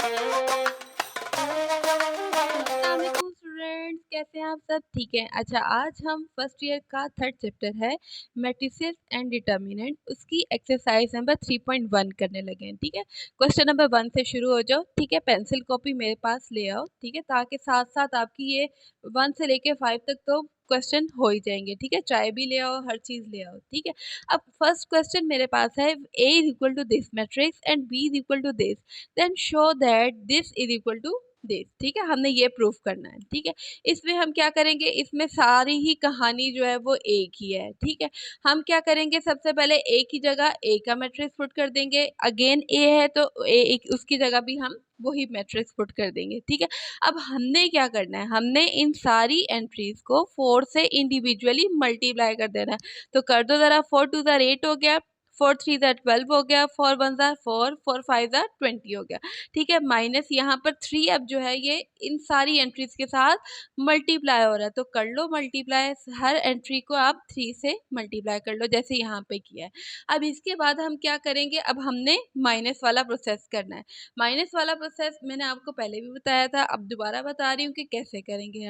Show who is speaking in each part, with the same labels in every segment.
Speaker 1: अस्सलामुअलैकुम स्टूडेंट्स, कैसे हैं आप सब? ठीक है। अच्छा, आज हम फर्स्ट ईयर का थर्ड चैप्टर है मैट्रिसेस एंड डिटर्मिनेंट, उसकी एक्सरसाइज नंबर 3.1 करने लगे हैं। ठीक है, क्वेश्चन नंबर 1 से शुरू हो जाओ। ठीक है, पेंसिल कॉपी मेरे पास ले आओ। ठीक है, ताकि साथ साथ आपकी ये 1 से लेके 5 तक तो क्वेश्चन हो ही जाएंगे। ठीक है, चाय भी ले आओ, हर चीज ले आओ। ठीक है, अब फर्स्ट क्वेश्चन मेरे पास है, A is equal to this matrix and B is equal to this, then show that this is equal to this. ठीक है, हमने ये प्रूफ करना है। ठीक है, इसमें हम क्या करेंगे, इसमें सारी ही कहानी जो है वो एक ही है। ठीक है, हम क्या करेंगे, सबसे पहले ए की जगह ए का मैट्रिक्स पुट कर देंगे। अगेन ए है तो ए उसकी जगह भी हम वही मैट्रिक्स पुट कर देंगे। ठीक है, अब हमने क्या करना है, हमने इन सारी एंट्रीज को 4 से इंडिविजुअली मल्टीप्लाई कर देना है। तो कर दो जरा, 4 2 ज़ार 8 हो गया, 4 3 ज़ार 12 हो गया, 4 1 ज़ार 4, 4 5 ज़ार 20 हो गया। ठीक है, माइनस यहाँ पर 3 अब जो है ये इन सारी एंट्रीज के साथ मल्टीप्लाई हो रहा है, तो कर लो मल्टीप्लाई, हर एंट्री को आप 3 से मल्टीप्लाई कर लो जैसे यहाँ पे किया है। अब इसके बाद हम क्या करेंगे, अब हमने माइनस वाला प्रोसेस करना है। माइनस वाला प्रोसेस मैंने आपको पहले भी बताया था, अब दोबारा बता रही हूँ कि कैसे करेंगे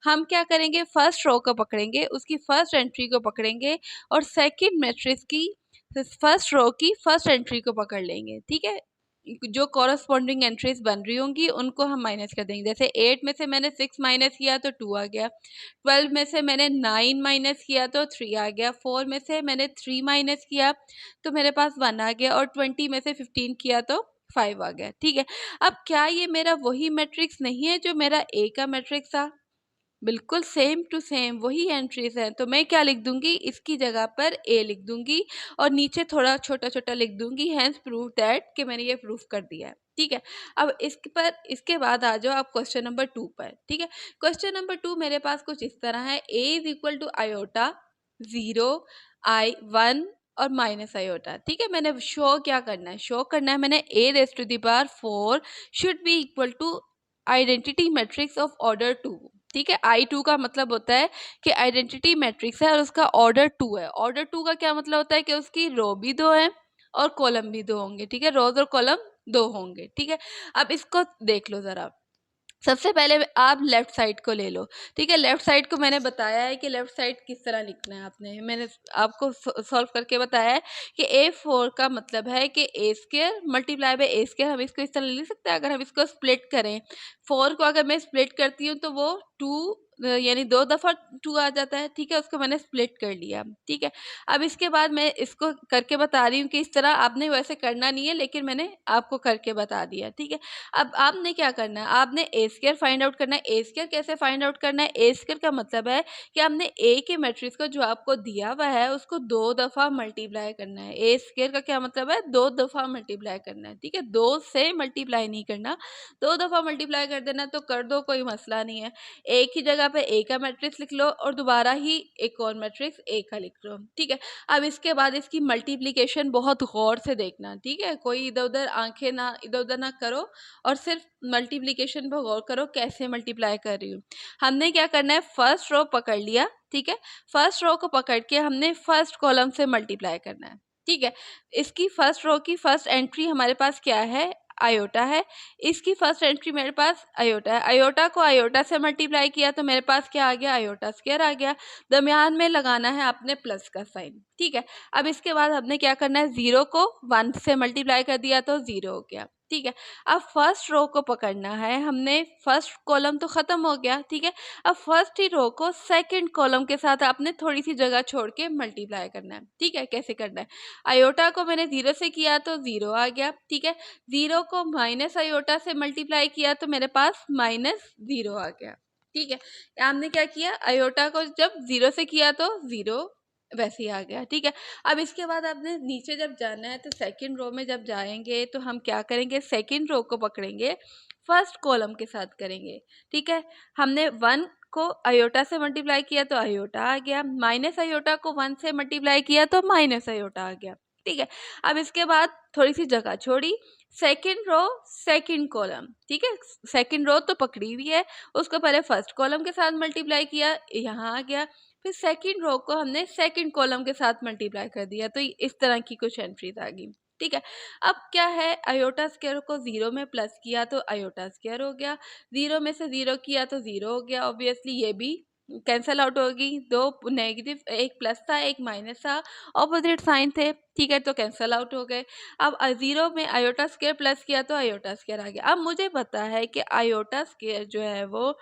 Speaker 1: हम क्या करेंगे, फर्स्ट रो को पकड़ेंगे, उसकी फर्स्ट एंट्री को पकड़ेंगे और सेकेंड मैट्रिक्स की फर्स्ट रो की फर्स्ट एंट्री को पकड़ लेंगे। ठीक है, जो कॉरस्पॉन्डिंग एंट्रीज बन रही होंगी उनको हम माइनस कर देंगे। जैसे 8 में से मैंने 6 माइनस किया तो 2 आ गया, 12 में से मैंने 9 माइनस किया तो 3 आ गया, 4 में से मैंने 3 माइनस किया तो मेरे पास 1 आ गया, और 20 में से 15 किया तो 5 आ गया। ठीक है, अब क्या ये मेरा वही मैट्रिक्स नहीं है जो मेरा ए का मैट्रिक्स था? बिल्कुल सेम टू सेम वही एंट्रीज हैं, तो मैं क्या लिख दूंगी, इसकी जगह पर ए लिख दूंगी और नीचे थोड़ा छोटा छोटा लिख दूंगी, हैंस प्रूव दैट, कि मैंने ये प्रूफ कर दिया है। ठीक है, अब इसके बाद आ जाओ आप क्वेश्चन नंबर 2 पर। ठीक है, क्वेश्चन नंबर 2 मेरे पास कुछ इस तरह है, ए इज इक्वल टू आयोटा 0 आई 1 और माइनस आयोटा। ठीक है, मैंने शो क्या करना है, शो करना है मैंने A raise to the power 4 should be equal to identity matrix of order 2। ठीक है, I2 का मतलब होता है कि आइडेंटिटी मैट्रिक्स है और उसका ऑर्डर 2 है। ऑर्डर 2 का क्या मतलब होता है कि उसकी रो भी 2 है और कॉलम भी 2 होंगे। ठीक है, रोज और कॉलम 2 होंगे। ठीक है, अब इसको देख लो जरा। सबसे पहले आप लेफ्ट साइड को ले लो। ठीक है, लेफ्ट साइड को मैंने बताया है कि लेफ्ट साइड किस तरह लिखना है, मैंने आपको सॉल्व करके बताया है कि A4 का मतलब है कि A square multiply by A square. हम इसको इस तरह लिख सकते हैं, अगर हम इसको स्प्लिट करें, 4 को अगर मैं स्प्लिट करती हूँ तो वो 2 यानी 2 दफ़ा 2 आ जाता है। ठीक है, उसको मैंने स्प्लिट कर लिया। ठीक है, अब इसके बाद मैं इसको करके बता रही हूँ कि इस तरह आपने वैसे करना नहीं है, लेकिन मैंने आपको करके बता दिया। ठीक है, अब आपने क्या करना है, आपने ए स्क्वायर फाइंड आउट करना है। ए स्क्वायर कैसे फाइंड आउट करना है, ए स्क्वायर का मतलब है कि आपने ए के मैट्रिक्स को जो आपको दिया हुआ है उसको 2 दफ़ा मल्टीप्लाई करना है। ए स्क्वायर का क्या मतलब है, 2 दफ़ा मल्टीप्लाई करना है। ठीक है, 2 से मल्टीप्लाई नहीं करना, 2 दफ़ा मल्टीप्लाई कर देना, तो कर दो, कोई मसला नहीं है। ए की जगह पे ए का मैट्रिक्स लिख लो और दोबारा ही एक और मैट्रिक्स ए का लिख लो। ठीक है, अब इसके बाद इसकी मल्टीप्लिकेशन बहुत गौर से देखना। ठीक है, कोई इधर उधर आंखें ना इधर उधर ना करो और सिर्फ मल्टीप्लिकेशन पर गौर करो कैसे मल्टीप्लाई कर रही हूँ। हमने क्या करना है, फर्स्ट रो पकड़ लिया। ठीक है, फर्स्ट रो को पकड़ के हमने फर्स्ट कॉलम से मल्टीप्लाई करना है। ठीक है, इसकी फर्स्ट रो की फर्स्ट एंट्री हमारे पास क्या है, आयोटा है। इसकी फर्स्ट एंट्री मेरे पास आयोटा है। आयोटा को आयोटा से मल्टीप्लाई किया तो मेरे पास क्या आ गया, आयोटा स्क्वायर आ गया। दरमियान में लगाना है आपने प्लस का साइन। ठीक है, अब इसके बाद हमने क्या करना है, 0 को 1 से मल्टीप्लाई कर दिया तो 0 हो गया। ठीक है, अब फर्स्ट रो को पकड़ना है हमने, फर्स्ट कॉलम तो खत्म हो गया। ठीक है, अब फर्स्ट ही रो को सेकंड कॉलम के साथ आपने थोड़ी सी जगह छोड़ के मल्टीप्लाई करना है। ठीक है, कैसे करना है, आयोटा को मैंने 0 से किया तो 0 आ गया। ठीक है, 0 को माइनस आयोटा से मल्टीप्लाई किया तो मेरे पास -0 आ गया। ठीक है, हमने क्या किया, आयोटा को जब 0 से किया तो 0 वैसे ही आ गया। ठीक है, अब इसके बाद आपने नीचे जब जाना है तो सेकंड रो में जब जाएंगे तो हम क्या करेंगे, सेकंड रो को पकड़ेंगे, फर्स्ट कॉलम के साथ करेंगे। ठीक है, हमने 1 को आयोटा से मल्टीप्लाई किया तो आयोटा आ गया, माइनस आयोटा को 1 से मल्टीप्लाई किया तो माइनस आयोटा आ गया। ठीक है, अब इसके बाद थोड़ी सी जगह छोड़ी, सेकंड रो सेकंड कॉलम। ठीक है, सेकंड रो तो पकड़ी हुई है, उसको पहले फर्स्ट कॉलम के साथ मल्टीप्लाई किया, यहाँ आ गया, फिर सेकंड रो को हमने सेकंड कॉलम के साथ मल्टीप्लाई कर दिया, तो इस तरह की कुछ एंट्रीज आ गई। ठीक है। अब क्या है, आयोटा स्क्वायर को 0 में प्लस किया तो आयोटा स्क्वायर हो गया, 0 में से 0 किया तो 0 हो गया, ऑब्वियसली ये भी कैंसल आउट होगी, दो नेगेटिव, एक प्लस था एक माइनस था, ऑपोजिट साइन थे, ठीक है, तो कैंसल आउट हो गए। अब 0 में आयोटा स्क्वायर प्लस किया तो आयोटा स्क्वायर आ गया। अब मुझे पता है कि आयोटा स्क्वायर जो है वो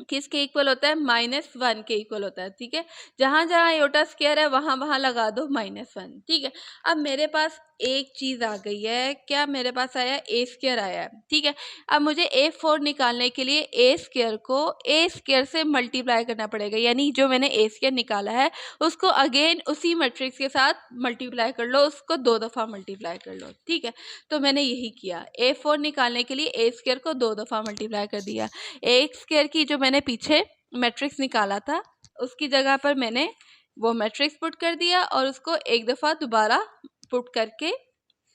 Speaker 1: किसके इक्वल होता है, -1 के इक्वल होता है, ठीक है। जहां जहां आयोटा स्क्वायर है वहां वहां लगा दो -1, ठीक है। अब मेरे पास एक चीज आ गई है, क्या मेरे पास आया, ए स्क्वायर आया है, ठीक है। अब मुझे A4 निकालने के लिए ए स्क्वायर को ए स्क्वायर से मल्टीप्लाई करना पड़ेगा, यानी जो मैंने ए स्क्वायर निकाला है उसको अगेन उसी मैट्रिक्स के साथ मल्टीप्लाई कर लो, उसको 2 दफा मल्टीप्लाई कर लो, ठीक है। तो मैंने यही किया, A4 निकालने के लिए ए स्क्वायर को 2 दफा मल्टीप्लाई कर दिया। ए स्क्वायर की जो मैंने पीछे मैट्रिक्स निकाला था उसकी जगह पर मैंने वो मैट्रिक्स पुट कर दिया और उसको एक दफ़ा दोबारा पुट करके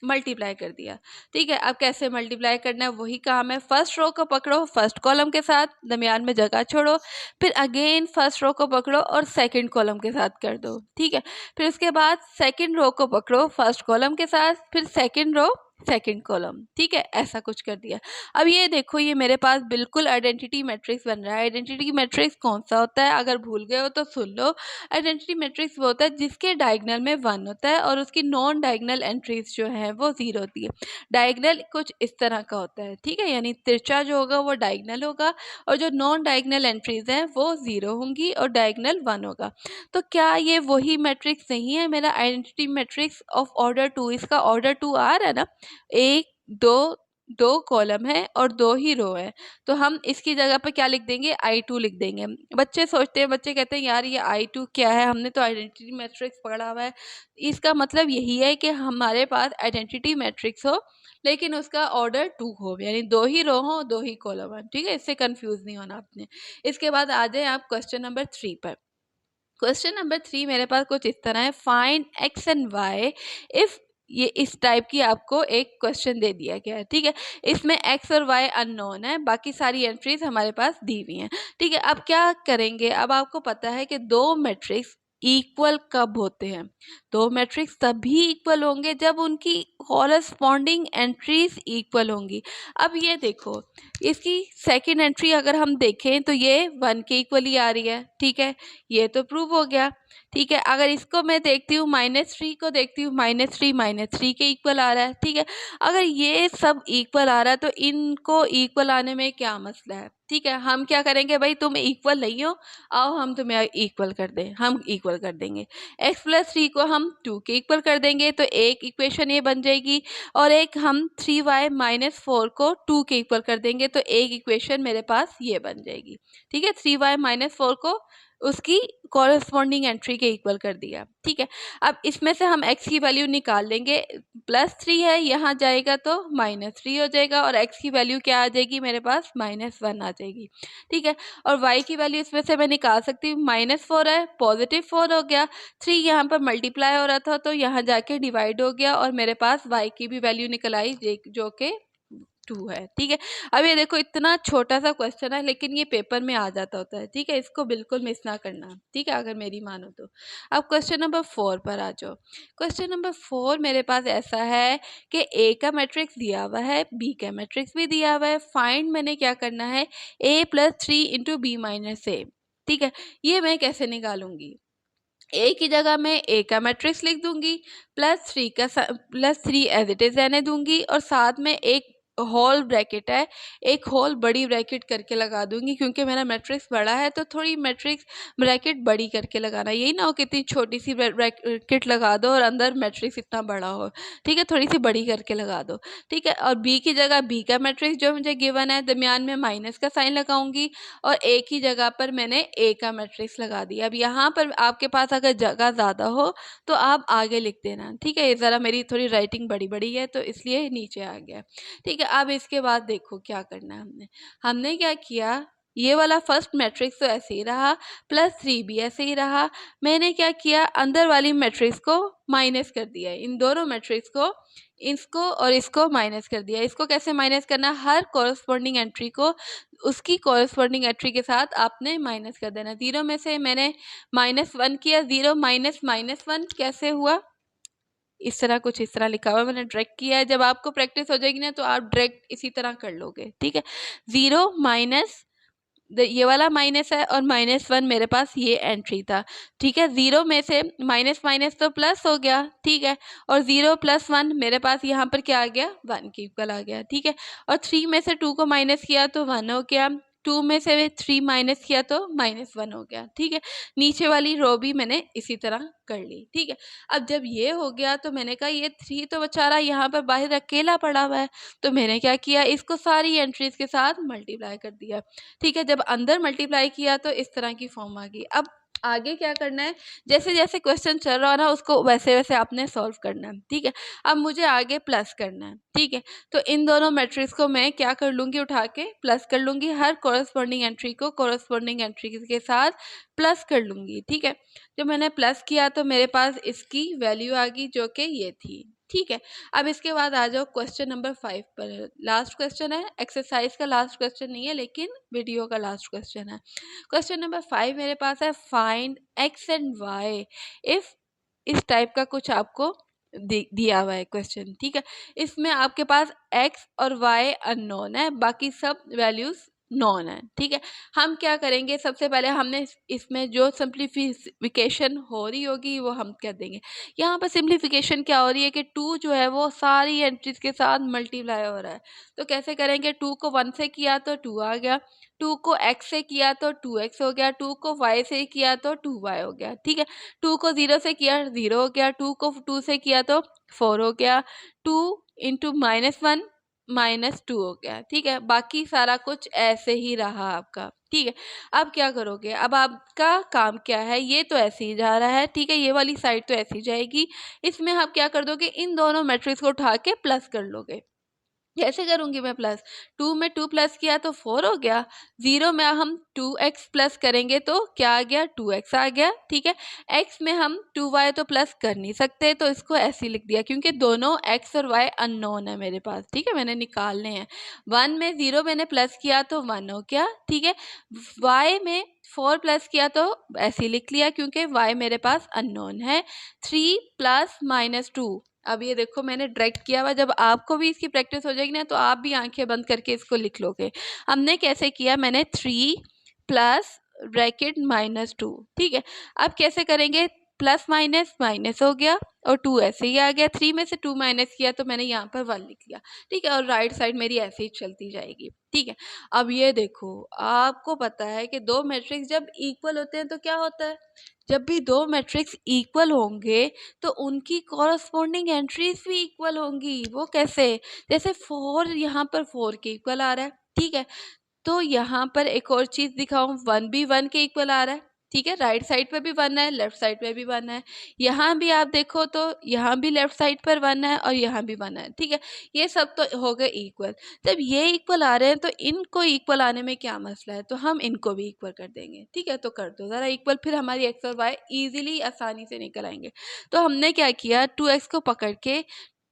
Speaker 1: मल्टीप्लाई कर दिया, ठीक है। अब कैसे मल्टीप्लाई करना है वही काम है, फर्स्ट रो को पकड़ो फर्स्ट कॉलम के साथ, दरमियान में जगह छोड़ो, फिर अगेन फर्स्ट रो को पकड़ो और सेकंड कॉलम के साथ कर दो, ठीक है। फिर उसके बाद सेकंड रो को पकड़ो फर्स्ट कॉलम के साथ, फिर सेकंड रो सेकंड कॉलम, ठीक है, ऐसा कुछ कर दिया। अब ये देखो, ये मेरे पास बिल्कुल आइडेंटिटी मैट्रिक्स बन रहा है। आइडेंटिटी मैट्रिक्स कौन सा होता है, अगर भूल गए हो तो सुन लो। आइडेंटिटी मैट्रिक्स वो होता है जिसके डायगोनल में 1 होता है और उसकी नॉन डायगोनल एंट्रीज जो है वो 0 होती है। डायगोनल कुछ इस तरह का होता है, ठीक है, यानी तिरछा जो होगा वो डायगोनल होगा और जो नॉन डायगोनल एंट्रीज हैं वो 0 होंगी और डायगोनल 1 होगा। तो क्या ये वही मैट्रिक्स नहीं है मेरा आइडेंटिटी मैट्रिक्स ऑफ ऑर्डर 2? इसका ऑर्डर 2 आ रहा है ना, 1 2 2 कॉलम है और 2 ही रो है, तो हम इसकी जगह पे क्या लिख देंगे, I2 लिख देंगे। बच्चे सोचते हैं, बच्चे कहते हैं यार ये I2 क्या है, हमने तो आइडेंटिटी मैट्रिक्स पढ़ा हुआ है। इसका मतलब यही है कि हमारे पास आइडेंटिटी मैट्रिक्स हो लेकिन उसका ऑर्डर 2 हो, यानी 2 ही रो हो 2 ही कॉलम है, ठीक है। इससे कंफ्यूज नहीं होना आपने। इसके बाद आ जाए आप क्वेश्चन नंबर 3 पर। क्वेश्चन नंबर 3 मेरे पास कुछ इस तरह है, find x and y if, ये इस टाइप की आपको एक क्वेश्चन दे दिया गया है, ठीक है। इसमें x और y अननोन है, बाकी सारी एंट्रीज हमारे पास दी हुई हैं, ठीक है। अब क्या करेंगे, अब आपको पता है कि दो मैट्रिक्स इक्वल कब होते हैं, दो मैट्रिक्स तभी इक्वल होंगे जब उनकी कॉरस्पॉन्डिंग एंट्रीज इक्वल होंगी। अब ये देखो, इसकी सेकंड एंट्री अगर हम देखें तो ये 1 के इक्वल ही आ रही है, ठीक है, ये तो प्रूव हो गया, ठीक है। अगर इसको मैं देखती हूँ -3 को देखती हूँ, -3 के इक्वल आ रहा है, ठीक है। अगर ये सब इक्वल आ रहा है तो इनको इक्वल आने में क्या मसला है, ठीक है। हम क्या करेंगे, भाई तुम इक्वल नहीं हो, आओ हम तुम्हें इक्वल कर दें, हम इक्वल कर देंगे। x+3 को हम 2 के इक्वल कर देंगे तो एक इक्वेशन ये बन जाएगी और एक हम 3y-4 को 2 के इक्वल कर देंगे तो एक इक्वेशन मेरे पास ये बन जाएगी, ठीक है। 3y-4 को उसकी कॉरस्पॉन्डिंग एंट्री के इक्वल कर दिया, ठीक है। अब इसमें से हम x की वैल्यू निकाल लेंगे, +3 है, यहाँ जाएगा तो -3 हो जाएगा और x की वैल्यू क्या आ जाएगी मेरे पास, -1 आ जाएगी, ठीक है। और y की वैल्यू इसमें से मैं निकाल सकती हूँ, -4 है, +4 हो गया, 3 यहाँ पर मल्टीप्लाई हो रहा था तो यहाँ जाके डिवाइड हो गया और मेरे पास y की भी वैल्यू निकल आई जो कि 2 है, ठीक है। अब ये देखो, इतना छोटा सा क्वेश्चन है लेकिन ये पेपर में आ जाता होता है, ठीक है, इसको बिल्कुल मिस ना करना, ठीक है, अगर मेरी मानो तो। अब क्वेश्चन नंबर 4 पर आ जाओ। क्वेश्चन नंबर 4 मेरे पास ऐसा है कि ए का मैट्रिक्स दिया हुआ है, बी का मैट्रिक्स भी दिया हुआ है, फाइंड मैंने क्या करना है, a+3 इंटू b-a, ठीक है। ये मैं कैसे निकालूंगी, ए की जगह मैं ए का मैट्रिक्स लिख दूंगी, +3 एज इट इज रहने दूंगी और साथ में एक होल ब्रैकेट है, एक होल बड़ी ब्रैकेट करके लगा दूंगी क्योंकि मेरा मैट्रिक्स बड़ा है तो थोड़ी मैट्रिक्स ब्रैकेट बड़ी करके लगाना, यही ना हो कि इतनी छोटी सी ब्रैकेट लगा दो और अंदर मैट्रिक्स इतना बड़ा हो, ठीक है, थोड़ी सी बड़ी करके लगा दो, ठीक है। और बी की जगह बी का मैट्रिक्स जो मुझे गिवन है, दरमियान में माइनस का साइन लगाऊंगी और ए की जगह पर मैंने ए का मैट्रिक्स लगा दिया। अब यहाँ पर आपके पास अगर जगह ज़्यादा हो तो आप आगे लिख देना, ठीक है। ये ज़रा मेरी थोड़ी राइटिंग बड़ी बड़ी है तो इसलिए नीचे आ गया, ठीक है। अब इसके बाद देखो क्या करना है, हमने क्या किया, ये वाला फर्स्ट मैट्रिक्स तो ऐसे ही रहा, +3 भी ऐसे ही रहा, मैंने क्या किया, अंदर वाली मैट्रिक्स को माइनस कर दिया, इन दोनों मैट्रिक्स को, इसको और इसको माइनस कर दिया। इसको कैसे माइनस करना, हर कॉरस्पॉन्डिंग एंट्री को उसकी कॉरस्पॉन्डिंग एंट्री के साथ आपने माइनस कर देना। 0 में से मैंने -1 किया, 0 - -1 कैसे हुआ, इस तरह कुछ इस तरह लिखा हुआ है, मैंने डायरेक्ट किया है। जब आपको प्रैक्टिस हो जाएगी ना तो आप डायरेक्ट इसी तरह कर लोगे, ठीक है। 0 माइनस ये वाला माइनस है और -1 मेरे पास ये एंट्री था, ठीक है। 0 में से माइनस माइनस तो प्लस हो गया, ठीक है। और 0 + 1 मेरे पास यहाँ पर क्या आ गया, 1 के इक्वल आ गया, ठीक है। और 3 में से 2 को माइनस किया तो 1 हो गया, 2 में से 3 माइनस किया तो -1 हो गया, ठीक है। नीचे वाली रो भी मैंने इसी तरह कर ली, ठीक है। अब जब ये हो गया तो मैंने कहा ये 3 तो बेचारा यहाँ पर बाहर अकेला पड़ा हुआ है, तो मैंने क्या किया, इसको सारी एंट्रीज के साथ मल्टीप्लाई कर दिया, ठीक है। जब अंदर मल्टीप्लाई किया तो इस तरह की फॉर्म आ गई। अब आगे क्या करना है, जैसे जैसे क्वेश्चन चल रहा है ना उसको वैसे वैसे आपने सॉल्व करना है, ठीक है। अब मुझे आगे प्लस करना है, ठीक है। तो इन दोनों मैट्रिक्स को मैं क्या कर लूँगी, उठा के प्लस कर लूँगी, हर कोरस्पॉन्डिंग एंट्री को कोरस्पॉन्डिंग एंट्री के साथ प्लस कर लूँगी, ठीक है। जब मैंने प्लस किया तो मेरे पास इसकी वैल्यू आ गई जो कि ये थी, ठीक है। अब इसके बाद आ जाओ क्वेश्चन नंबर 5 पर। लास्ट क्वेश्चन है, एक्सरसाइज का लास्ट क्वेश्चन नहीं है लेकिन वीडियो का लास्ट क्वेश्चन है। क्वेश्चन नंबर 5 मेरे पास है, find x and y if इस टाइप का कुछ आपको दिया हुआ है क्वेश्चन, ठीक है। इसमें आपके पास x और y अननोन है, बाकी सब वैल्यूज नॉन है, ठीक है। हम क्या करेंगे, सबसे पहले हमने इसमें जो सिंप्लीफिकेशन हो रही होगी वो हम कर देंगे। यहाँ पर सिंप्लीफिकेशन क्या हो रही है कि 2 जो है वो सारी एंट्रीज के साथ मल्टीप्लाई हो रहा है, तो कैसे करेंगे, 2 को 1 से किया तो 2 आ गया, 2 को x से किया तो 2x हो गया, 2 को y से किया तो 2y हो गया, ठीक है। 2 को 0 से किया 0 हो गया, 2 को 2 से किया तो 4 हो गया, 2 इंटू -1 -2 हो गया, ठीक है। बाकी सारा कुछ ऐसे ही रहा आपका, ठीक है। अब क्या करोगे, अब आपका काम क्या है, ये तो ऐसे ही जा रहा है, ठीक है। ये वाली साइड तो ऐसे ही जाएगी, इसमें आप क्या कर दोगे, इन दोनों मैट्रिक्स को उठा के प्लस कर लोगे। कैसे करूँगी मैं प्लस, 2 में 2 प्लस किया तो 4 हो गया, 0 में हम 2x प्लस करेंगे तो क्या आ गया, 2x आ गया, ठीक है। x में हम 2y तो प्लस कर नहीं सकते तो इसको ऐसे ही लिख दिया, क्योंकि दोनों x और y अननोन है मेरे पास, ठीक है, मैंने निकालने हैं। 1 में 0 मैंने प्लस किया तो 1 हो गया, ठीक है। y में 4 प्लस किया तो ऐसे ही लिख लिया क्योंकि y मेरे पास अननोन है। 3 प्लस -2, अब ये देखो मैंने डायरेक्ट किया हुआ, जब आपको भी इसकी प्रैक्टिस हो जाएगी ना तो आप भी आंखें बंद करके इसको लिख लोगे। हमने कैसे किया, मैंने 3 प्लस ब्रैकेट -2, ठीक है। अब कैसे करेंगे, प्लस माइनस माइनस हो गया और 2 ऐसे ही आ गया, 3 में से 2 माइनस किया तो मैंने यहाँ पर 1 लिख लिया, ठीक है। और राइट साइड मेरी ऐसे ही चलती जाएगी, ठीक है। अब ये देखो, आपको पता है कि दो मैट्रिक्स जब इक्वल होते हैं तो क्या होता है, जब भी दो मैट्रिक्स इक्वल होंगे तो उनकी कॉरस्पॉन्डिंग एंट्रीज भी इक्वल होंगी। वो कैसे, जैसे 4 यहाँ पर 4 के इक्वल आ रहा है, ठीक है। तो यहाँ पर एक और चीज़ दिखाऊं, 1 भी 1 के इक्वल आ रहा है, ठीक है। राइट साइड पे भी 1 है, लेफ्ट साइड पे भी 1 है। यहाँ भी आप देखो तो यहाँ भी लेफ्ट साइड पर 1 है और यहाँ भी 1 है, ठीक है। ये सब तो हो गए इक्वल। जब ये इक्वल आ रहे हैं तो इनको इक्वल आने में क्या मसला है, तो हम इनको भी इक्वल कर देंगे, ठीक है। तो कर दो ज़रा इक्वल, फिर हमारी एक्स और वाई ईजिली आसानी से निकल आएंगे। तो हमने क्या किया, 2x को पकड़ के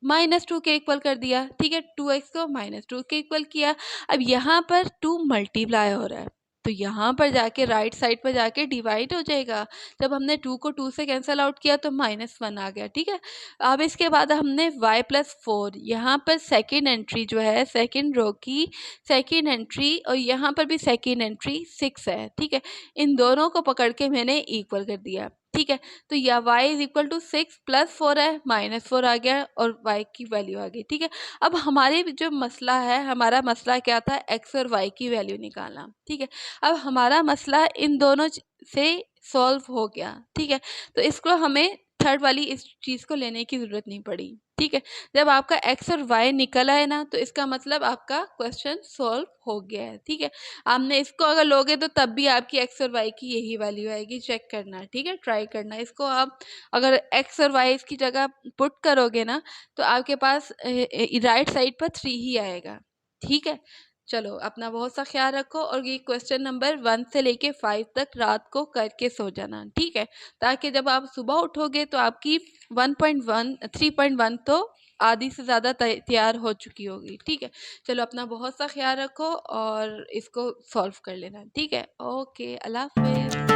Speaker 1: -2 के इक्वल कर दिया, ठीक है। 2x को -2 के इक्वल किया। अब यहाँ पर 2 मल्टीप्लाई हो रहा है तो यहाँ पर जाके राइट साइड पर जाके डिवाइड हो जाएगा। जब हमने 2 को 2 से कैंसिल आउट किया तो -1 आ गया, ठीक है। अब इसके बाद हमने y + 4, यहाँ पर सेकेंड एंट्री जो है, सेकेंड रो की सेकेंड एंट्री और यहाँ पर भी सेकेंड एंट्री 6 है, ठीक है। इन दोनों को पकड़ के मैंने इक्वल कर दिया, ठीक है। तो या y = 6 + 4 है, -4 आ गया और y की वैल्यू आ गई, ठीक है। अब हमारे जो मसला है, हमारा मसला क्या था, x और y की वैल्यू निकालना, ठीक है। अब हमारा मसला इन दोनों से सॉल्व हो गया, ठीक है। तो इसको हमें थर्ड वाली इस चीज़ को लेने की ज़रूरत नहीं पड़ी, ठीक है। जब आपका x और y निकल आए ना तो इसका मतलब आपका क्वेश्चन सॉल्व हो गया है, ठीक है। आपने इसको अगर लोगे तो तब भी आपकी x और y की यही वैल्यू आएगी, चेक करना, ठीक है, ट्राई करना इसको। आप अगर x और y इसकी जगह पुट करोगे ना तो आपके पास राइट साइड पर 3 ही आएगा, ठीक है। चलो अपना बहुत सा ख्याल रखो और ये क्वेश्चन नंबर 1 से लेके 5 तक रात को करके सो जाना, ठीक है, ताकि जब आप सुबह उठोगे तो आपकी 1.1 3.1 तो आधी से ज़्यादा तैयार हो चुकी होगी, ठीक है। चलो अपना बहुत सा ख्याल रखो और इसको सॉल्व कर लेना, ठीक है। ओके, अल्लाह हाफिज़।